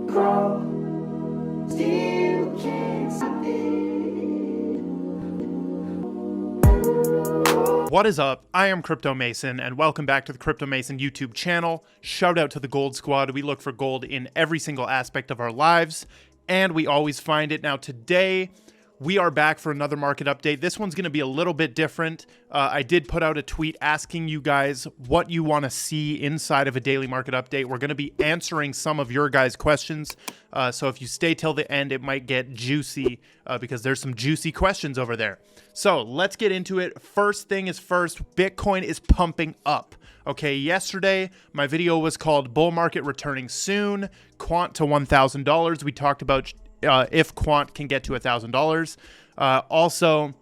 grow, still can't stop it. What is up? I am Crypto Mason, and welcome back to the Crypto Mason YouTube channel. Shout out to the Gold Squad. We look for gold in every single aspect of our lives, and we always find it. Now today, we are back for another market update. This one's going to be a little bit different. I did put out a tweet asking you guys what you want to see inside of a daily market update. We're going to be answering some of your guys' questions. So if you stay till the end, it might get juicy because there's some juicy questions over there. So let's get into it. First thing is first, Bitcoin is pumping up. Okay, yesterday, my video was called Bull Market Returning Soon, Quant to $1,000. We talked about if Quant can get to $1,000. Also,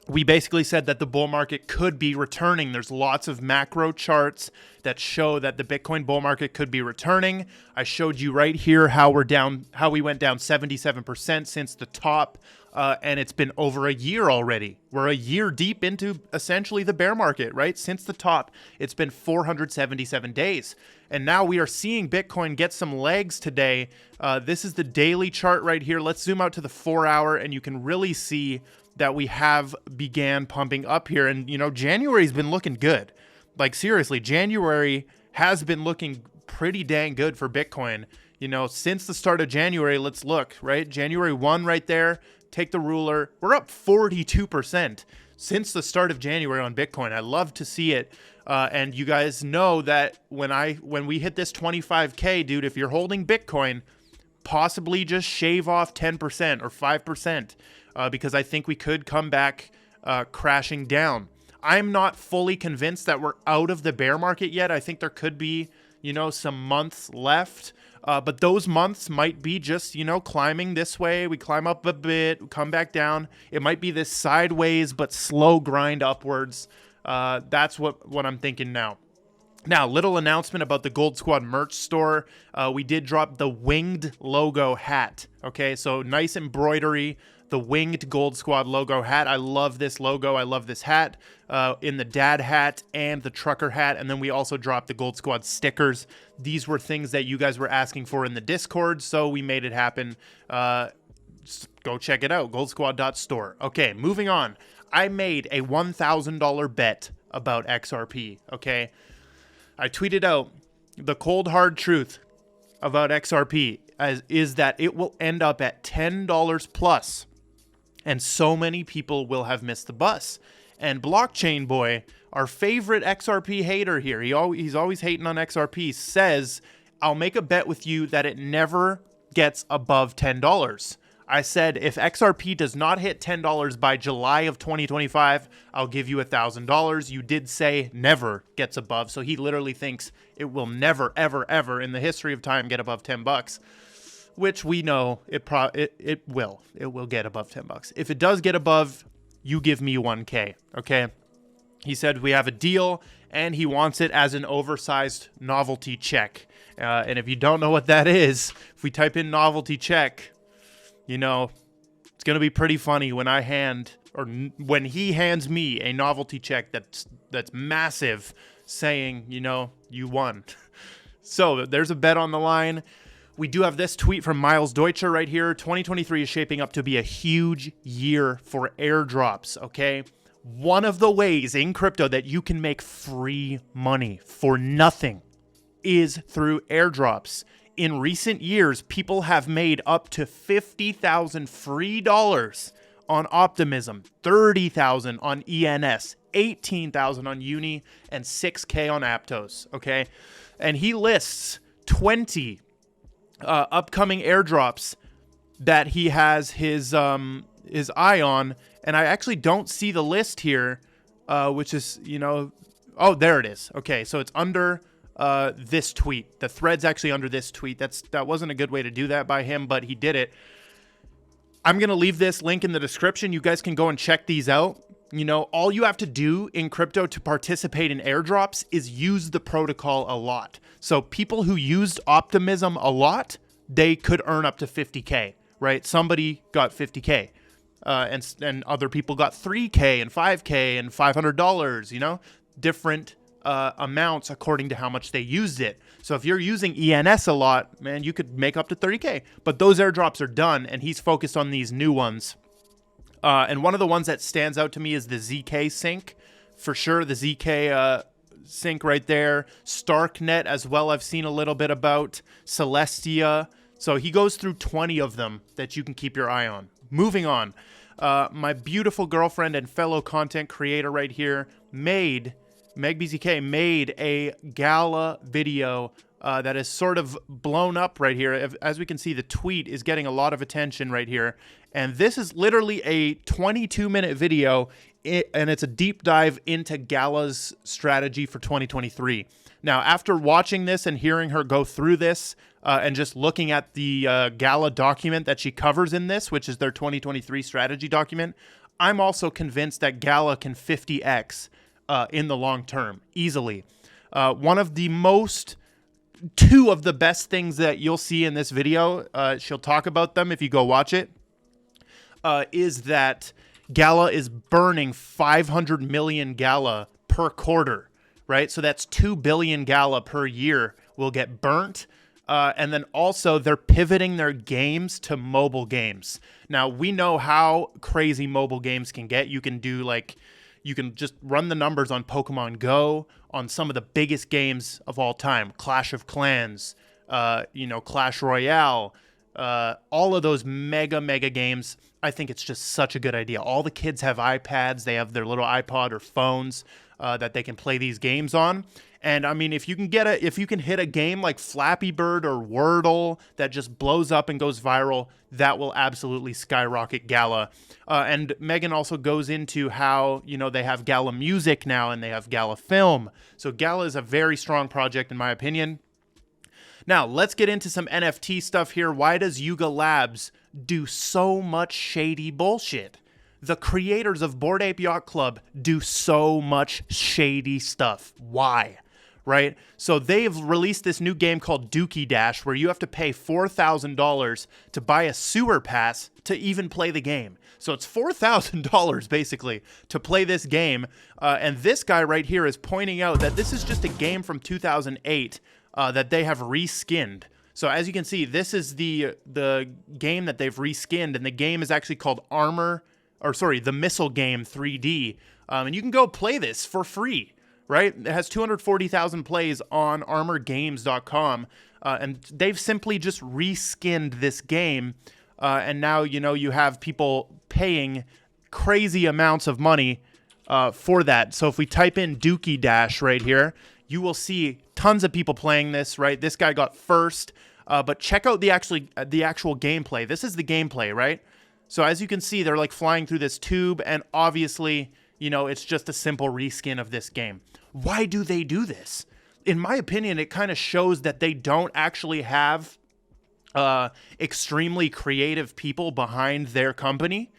we basically said that the bull market could be returning. There's lots of macro charts that show that the Bitcoin bull market could be returning. I showed you right here how we went down 77% since the top, and it's been over a year already. We're a year deep into essentially the bear market, right? Since the top, it's been 477 days. And now we are seeing Bitcoin get some legs today. This is the daily chart right here. Let's zoom out to the 4-hour, and you can really see that we have began pumping up here. And, you know, January's been looking good. Like, seriously, January has been looking pretty dang good for Bitcoin. You know, since the start of January, let's look, right? January 1 right there. Take the ruler. We're up 42% since the start of January on Bitcoin. I love to see it. And you guys know that when we hit this 25K, dude, if you're holding Bitcoin, possibly just shave off 10% or 5%, because I think we could come back crashing down. I'm not fully convinced that we're out of the bear market yet. I think there could be, you know, some months left. But those months might be just, you know, climbing this way. We climb up a bit, come back down. It might be this sideways but slow grind upwards. That's what I'm thinking now. Now, little announcement about the Gold Squad merch store. We did drop the winged logo hat. Okay, so nice embroidery. The winged Gold Squad logo hat. I love this logo. I love this hat. In the dad hat and the trucker hat. And then we also dropped the Gold Squad stickers. These were things that you guys were asking for in the Discord, so we made it happen. Go check it out, goldsquad.store. Okay, moving on. I made a $1,000 bet about XRP, okay? I tweeted out the cold hard truth about XRP is that it will end up at $10 plus. And so many people will have missed the bus. And Blockchain Boy, our favorite XRP hater here, he's always hating on XRP, says, I'll make a bet with you that it never gets above $10. I said, if XRP does not hit $10 by July of 2025, I'll give you $1,000. You did say never gets above. So he literally thinks it will never, ever, ever in the history of time get above $10. Which we know it will. It will get above $10. If it does get above, you give me 1K, okay? He said we have a deal, and he wants it as an oversized novelty check. And if you don't know what that is, if we type in novelty check, you know, it's going to be pretty funny when when he hands me a novelty check that's massive saying, you know, you won. So there's a bet on the line. We do have this tweet from Miles Deutscher right here. 2023 is shaping up to be a huge year for airdrops, okay? One of the ways in crypto that you can make free money for nothing is through airdrops. In recent years, people have made up to $50,000 free dollars on Optimism, $30,000 on ENS, $18,000 on Uni, and $6K on Aptos, okay? And he lists 20 upcoming airdrops that he has his eye on, and I actually don't see the list here, which is, you know, oh, there it is. Okay, so it's under this tweet. The thread's actually under this tweet. That wasn't a good way to do that by him, but he did it. I'm gonna leave this link in the description. You guys can go and check these out. You know, all you have to do in crypto to participate in airdrops is use the protocol a lot. So people who used Optimism a lot, they could earn up to 50K, right? Somebody got 50K, and other people got 3K and 5K and $500, you know? Different amounts according to how much they used it. So if you're using ENS a lot, man, you could make up to 30K. But those airdrops are done, and he's focused on these new ones. And one of the ones that stands out to me is the ZK sync. For sure, the ZK sync right there. Starknet as well, I've seen a little bit about. Celestia. So he goes through 20 of them that you can keep your eye on. Moving on. My beautiful girlfriend and fellow content creator right here, MegBZK, made a Gala video that is sort of blown up right here. As we can see, the tweet is getting a lot of attention right here. And this is literally a 22-minute video, and it's a deep dive into Gala's strategy for 2023. Now, after watching this and hearing her go through this, and just looking at the Gala document that she covers in this, which is their 2023 strategy document, I'm also convinced that Gala can 50x in the long term, easily. Two of the best things that you'll see in this video, she'll talk about them if you go watch it, is that Gala is burning 500 million Gala per quarter, right? So that's 2 billion Gala per year will get burnt. And then also they're pivoting their games to mobile games. Now, we know how crazy mobile games can get. You can just run the numbers on Pokemon Go, on some of the biggest games of all time, Clash of Clans, Clash Royale, all of those mega get I think it's just such a good idea. All the kids have iPads. They have their little iPod or phones that they can play these games on. And I mean, if you can hit a game like Flappy Bird or Wordle that just blows up and goes viral, that will absolutely skyrocket Gala. And Megan also goes into how, they have Gala Music now and they have Gala Film. So Gala is a very strong project in my opinion. Now, let's get into some NFT stuff here. Why does Yuga Labs do so much shady bullshit? The creators of Bored Ape Yacht Club do so much shady stuff. Why? Right? So they've released this new game called Dookie Dash where you have to pay $4,000 to buy a sewer pass to even play the game. So it's $4,000 basically to play this game. And this guy right here is pointing out that this is just a game from 2008 that they have reskinned. So as you can see, this is the game that they've reskinned, and the game is actually called The Missile Game 3D. And you can go play this for free, right? It has 240,000 plays on armorgames.com. And they've simply just reskinned this game. And now, you have people paying crazy amounts of money for that. So if we type in Dookie Dash right here, you will see tons of people playing this, right? This guy got first, but check out the actual gameplay. This is the gameplay, right? So as you can see, they're like flying through this tube, and obviously, it's just a simple reskin of this game. Why do they do this? In my opinion, it kind of shows that they don't actually have extremely creative people behind their company.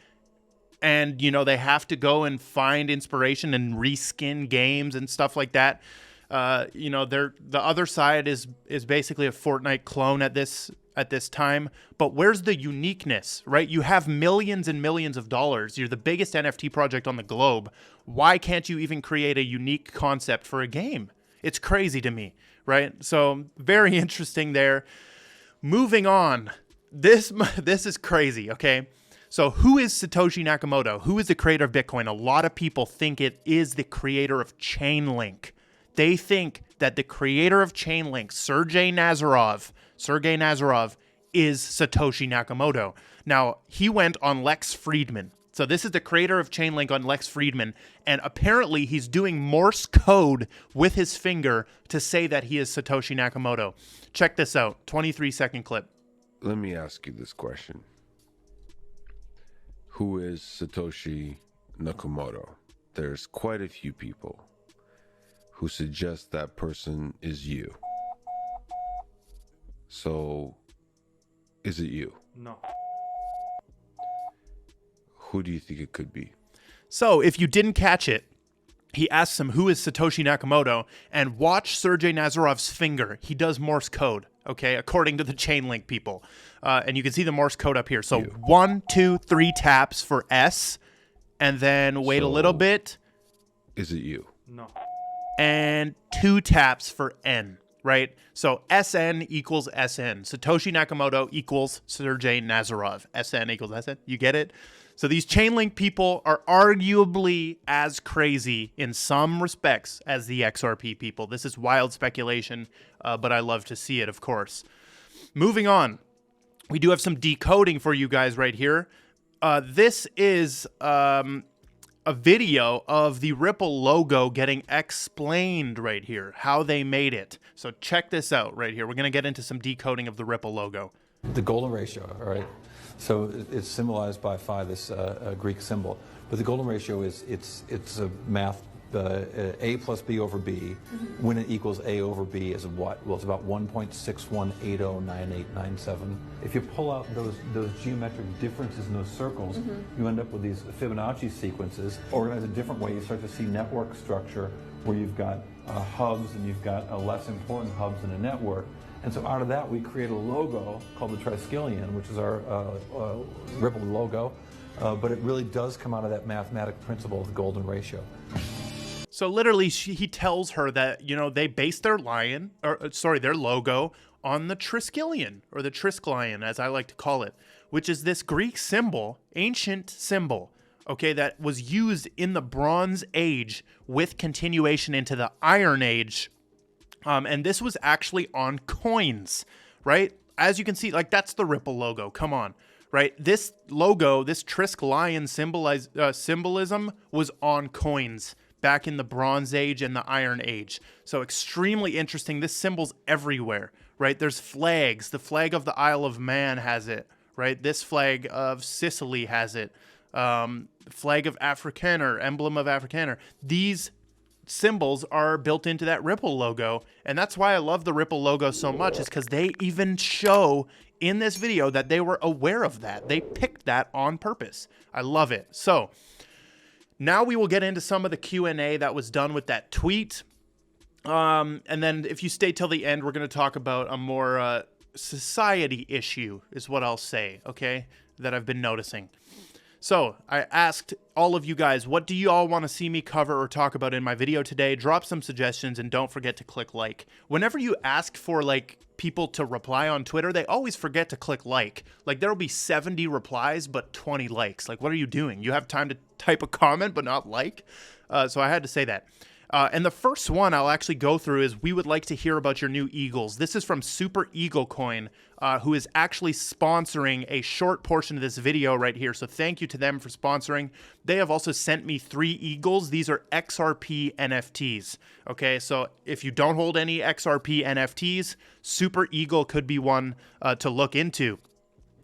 And, they have to go and find inspiration and reskin games and stuff like that. The other side is basically a Fortnite clone at this time, but where's the uniqueness, right? You have millions and millions of dollars. You're the biggest NFT project on the globe. Why can't you even create a unique concept for a game? It's crazy to me, right? So very interesting there. Moving on. This is crazy, okay? So who is Satoshi Nakamoto? Who is the creator of Bitcoin? A lot of people think it is the creator of Chainlink. They think that the creator of Chainlink, Sergey Nazarov, is Satoshi Nakamoto. Now, he went on Lex Fridman. So this is the creator of Chainlink on Lex Fridman, and apparently he's doing Morse code with his finger to say that he is Satoshi Nakamoto. Check this out, 23-second clip. Let me ask you this question. Who is Satoshi Nakamoto? There's quite a few people who suggest that person is you. So, is it you? No. Who do you think it could be? So, if you didn't catch it, he asks him, who is Satoshi Nakamoto? And watch Sergey Nazarov's finger. He does Morse code, okay, according to the Chainlink people. And you can see the Morse code up here. So, 1, 2, 3 taps for S, and then wait a little bit. Is it you? No. and 2 taps for N, right? So SN equals SN. Satoshi Nakamoto equals Sergey Nazarov. SN equals SN. You get it? So these Chainlink people are arguably as crazy in some respects as the XRP people. This is wild speculation, but I love to see it, of course. Moving on, we do have some decoding for you guys right here. This is a video of the Ripple logo getting explained right here, how they made it. So check this out right here. We're going to get into some decoding of the Ripple logo. The golden ratio, all right? So it's symbolized by phi, this Greek symbol. But the golden ratio is, it's a math, A plus B over B, when it equals A over B is what? Well, it's about 1.61809897. If you pull out those geometric differences in those circles, you end up with these Fibonacci sequences. Organized a different way, you start to see network structure where you've got hubs and you've got less important hubs in a network. And so out of that, we create a logo called the Triskelion, which is our Ripple logo. But it really does come out of that mathematical principle of the golden ratio. So literally, he tells her that, you know, they based their their logo on the Triskelion, or the Triskelion, as I like to call it, which is this Greek symbol, ancient symbol, okay, that was used in the Bronze Age with continuation into the Iron Age. And this was actually on coins, right? As you can see, like, that's the Ripple logo. Come on, right? This logo, this Triskelion symbolism was on coins back in the Bronze Age and the Iron Age. So extremely interesting. This symbol's everywhere, right? There's flags. The flag of the Isle of Man has it, right? This flag of Sicily has it. Flag of Afrikaner, emblem of Afrikaner. These symbols are built into that Ripple logo, and that's why I love the Ripple logo so much, is because they even show in this video that they were aware of that. They picked that on purpose. I love it. So now we will get into some of the Q&A that was done with that tweet, and then if you stay till the end, we're going to talk about a more society issue, is what I'll say, okay, that I've been noticing. So I asked all of you guys, what do you all want to see me cover or talk about in my video today? Drop some suggestions and don't forget to click like. Whenever you ask for like people to reply on Twitter, they always forget to click like. Like there'll be 70 replies, but 20 likes. Like, what are you doing? You have time to type a comment, but not like? So I had to say that. And the first one I'll actually go through is, we would like to hear about your new Eagles. This is from Super Eagle Coin, who is actually sponsoring a short portion of this video right here. So thank you to them for sponsoring. They have also sent me 3 Eagles. These are XRP NFTs. Okay, so if you don't hold any XRP NFTs, Super Eagle could be one to look into.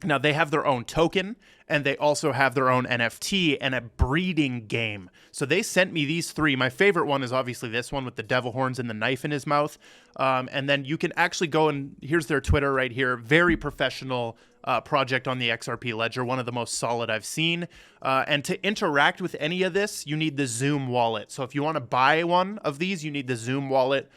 Now, they have their own token, and they also have their own NFT and a breeding game. So they sent me these 3. My favorite one is obviously this one with the devil horns and the knife in his mouth. And then you can actually go and, here's their Twitter right here. Very professional project on the XRP ledger, one of the most solid I've seen. And to interact with any of this, you need the Zoom wallet. So if you want to buy one of these, you need the Zoom wallet.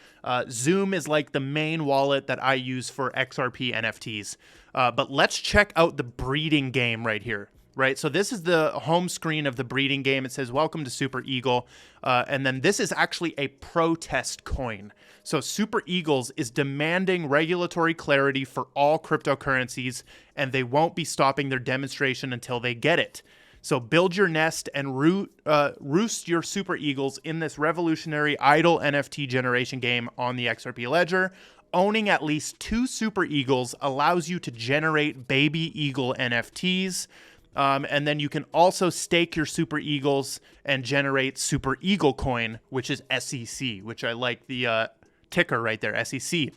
Zoom is like the main wallet that I use for XRP NFTs. But let's check out the breeding game right here, right? So this is the home screen of the breeding game. It says, welcome to Super Eagle. And then this is actually a protest coin. So Super Eagles is demanding regulatory clarity for all cryptocurrencies, and they won't be stopping their demonstration until they get it. So build your nest and roost your Super Eagles in this revolutionary idle NFT generation game on the XRP ledger. Owning at least 2 Super Eagles allows you to generate baby eagle NFTs. And then you can also stake your Super Eagles and generate Super Eagle Coin, which is SEC, which I like the ticker right there, SEC.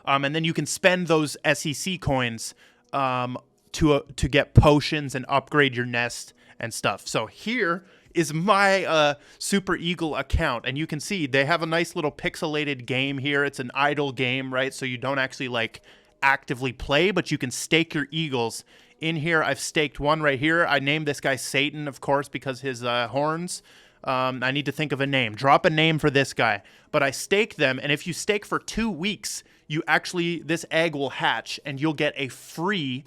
And then you can spend those SEC coins to get potions and upgrade your nest and stuff. So here is my Super Eagle account, and you can see they have a nice little pixelated game here. It's an idle game, right? So you don't actually like actively play, but you can stake your Eagles. In here, I've staked one right here. I named this guy Satan, of course, because his horns. I need to think of a name. Drop a name for this guy. But I stake them, and if you stake for 2 weeks, this egg will hatch, and you'll get a free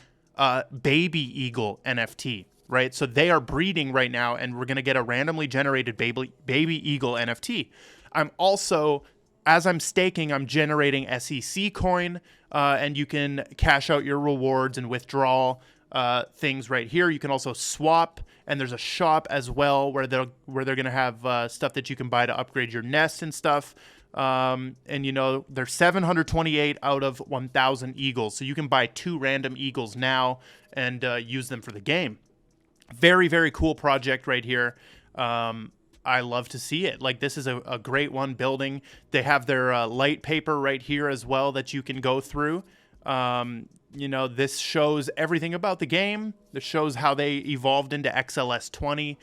baby eagle NFT, right? So they are breeding right now, and we're going to get a randomly generated baby eagle NFT. I'm also, as I'm staking, I'm generating SEC coin, and you can cash out your rewards and withdraw things right here. You can also swap, and there's a shop as well where they're going to have stuff that you can buy to upgrade your nest and stuff. And there's 728 out of 1,000 eagles, so you can buy 2 random eagles now and use them for the game. Very, very cool project right here. I love to see it. Like, this is a great one building. They have their light paper right here as well that you can go through. This shows everything about the game. This shows how they evolved into XLS 20.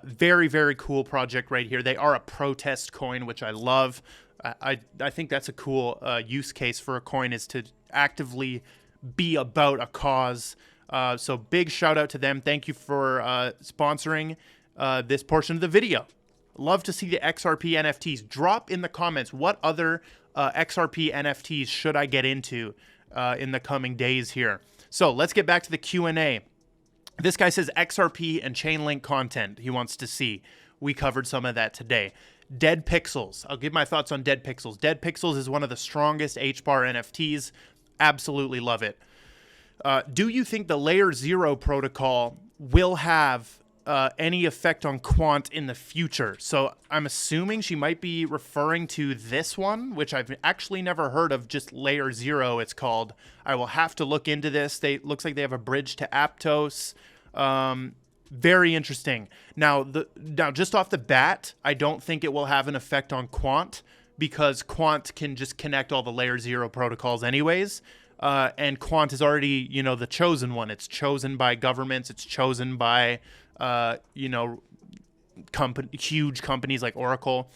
Very, very cool project right here. They are a protest coin, which I love. I think that's a cool use case for a coin, is to actively be about a cause. So big shout out to them. Thank you for sponsoring this portion of the video. Love to see the XRP NFTs. Drop in the comments what other XRP NFTs should I get into in the coming days here. So let's get back to the Q&A. This guy says XRP and Chainlink content he wants to see. We covered some of that today. Dead Pixels. I'll give my thoughts on Dead Pixels. Dead Pixels is one of the strongest HBAR NFTs. Absolutely love it. Do you think the Layer 0 protocol will have any effect on quant in the future? So I'm assuming she might be referring to this one, which I've actually never heard of, just Layer 0 it's called. I will have to look into this. Looks like they have a bridge to Aptos. Very interesting. Now just off the bat, I don't think it will have an effect on quant, because quant can just connect all the Layer 0 protocols anyways. And quant is already, the chosen one. It's chosen by governments. It's chosen by, huge companies like Oracle.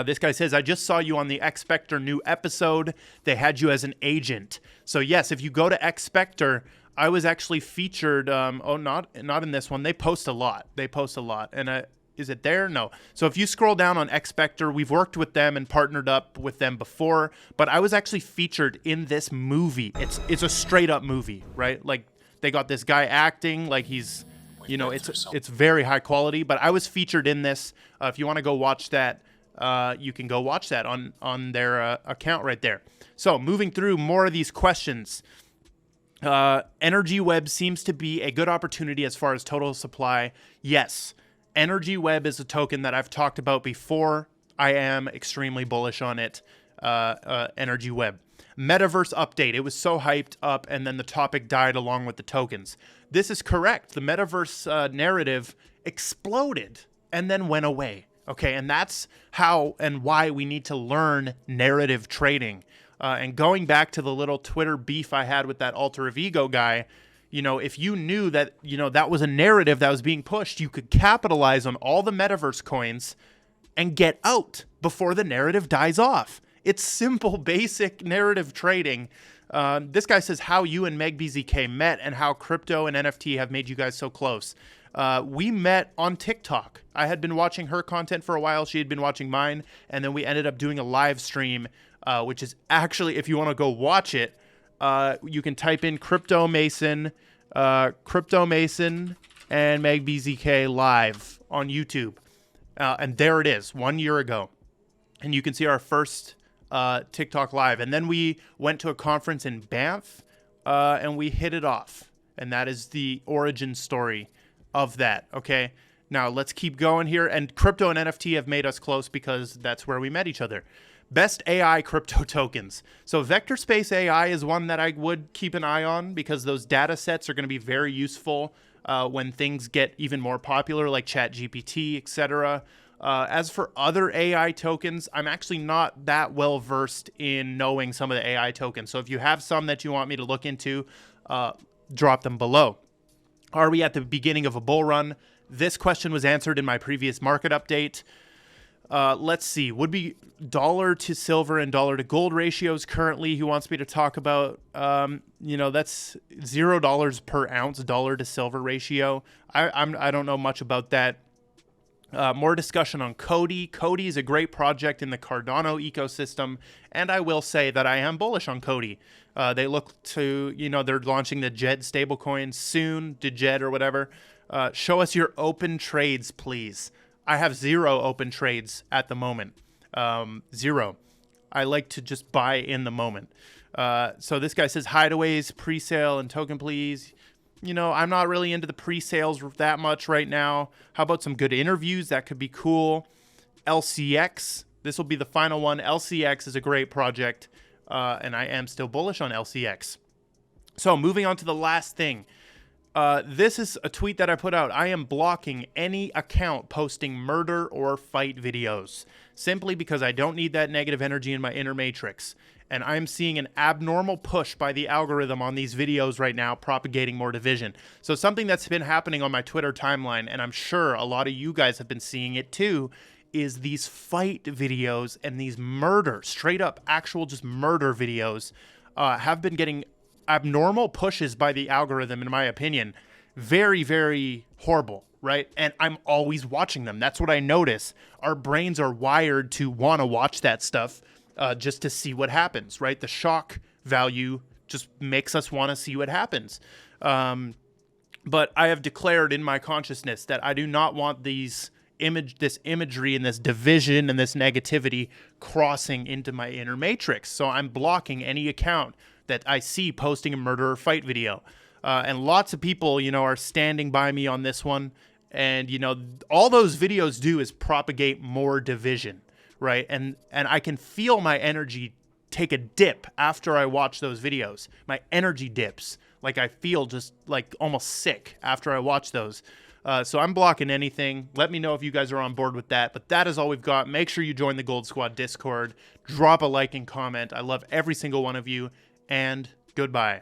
This guy says, I just saw you on the X-Spectre new episode. They had you as an agent. So yes, if you go to X-Spectre, I was actually featured. Not in this one. They post a lot. And is it there? No. So if you scroll down on X-Spectre, we've worked with them and partnered up with them before, but I was actually featured in this movie. It's a straight up movie, right? Like, they got this guy acting like he's, it's very high quality, but I was featured in this. If you want to go watch that, you can go watch that on their account right there. So moving through more of these questions. Energy Web seems to be a good opportunity as far as total supply. Yes. Energy Web is a token that I've talked about before. I am extremely bullish on it. Energy Web. Metaverse update. It was so hyped up, and then the topic died along with the tokens. This is correct. The metaverse narrative exploded and then went away. Okay, and that's how and why we need to learn narrative trading. And going back to the little Twitter beef I had with that alter of ego guy, if you knew that, that was a narrative that was being pushed, you could capitalize on all the metaverse coins and get out before the narrative dies off. It's simple, basic narrative trading. This guy says how you and MegBZK met and how crypto and NFT have made you guys so close. We met on TikTok. I had been watching her content for a while. She had been watching mine. And then we ended up doing a live stream, which is actually, if you want to go watch it, you can type in Crypto Mason and MegBZK live on YouTube. And there it is, 1 year ago. And you can see our first TikTok live. And then we went to a conference in Banff and we hit it off. And that is the origin story of that. Okay. Now let's keep going here. And crypto and NFT have made us close because that's where we met each other. Best AI crypto tokens. So Vector Space AI is one that I would keep an eye on because those data sets are going to be very useful when things get even more popular, like ChatGPT, etc. As for other AI tokens, I'm actually not that well versed in knowing some of the AI tokens. So if you have some that you want me to look into, drop them below. Are we at the beginning of a bull run? This question was answered in my previous market update. Let's see. Would be dollar to silver and dollar to gold ratios currently. He wants me to talk about, that's $0 per ounce dollar to silver ratio. I don't know much about that. More discussion on Cody. Cody is a great project in the Cardano ecosystem, and I will say that I am bullish on Cody. They look to, they're launching the JED stablecoin soon, DJED or whatever. Show us your open trades, please. I have 0 open trades at the moment. Zero. I like to just buy in the moment. So this guy says hideaways, pre-sale, and token please. You know, I'm not really into the pre-sales that much right now. How about some good interviews? That could be cool. LCX. This will be the final one. LCX is a great project, and I am still bullish on LCX. So moving on to the last thing. This is a tweet that I put out. I am blocking any account posting murder or fight videos simply because I don't need that negative energy in my inner matrix. And I'm seeing an abnormal push by the algorithm on these videos right now, propagating more division. So something that's been happening on my Twitter timeline, and I'm sure a lot of you guys have been seeing it too, is these fight videos and these murder, straight up actual just murder videos have been getting abnormal pushes by the algorithm, in my opinion. Very, very horrible, right? And I'm always watching them. That's what I notice. Our brains are wired to want to watch that stuff just to see what happens, right? The shock value just makes us want to see what happens. But I have declared in my consciousness that I do not want this imagery and this division and this negativity crossing into my inner matrix. So I'm blocking any account that I see posting a murder or fight video. And lots of people, you know, are standing by me on this one. And, you know, all those videos do is propagate more division, right? And I can feel my energy take a dip after I watch those videos. My energy dips. Like I feel just like almost sick after I watch those. So I'm blocking anything. Let me know if you guys are on board with that. But that is all we've got. Make sure you join the Gold Squad Discord. Drop a like and comment. I love every single one of you. And goodbye.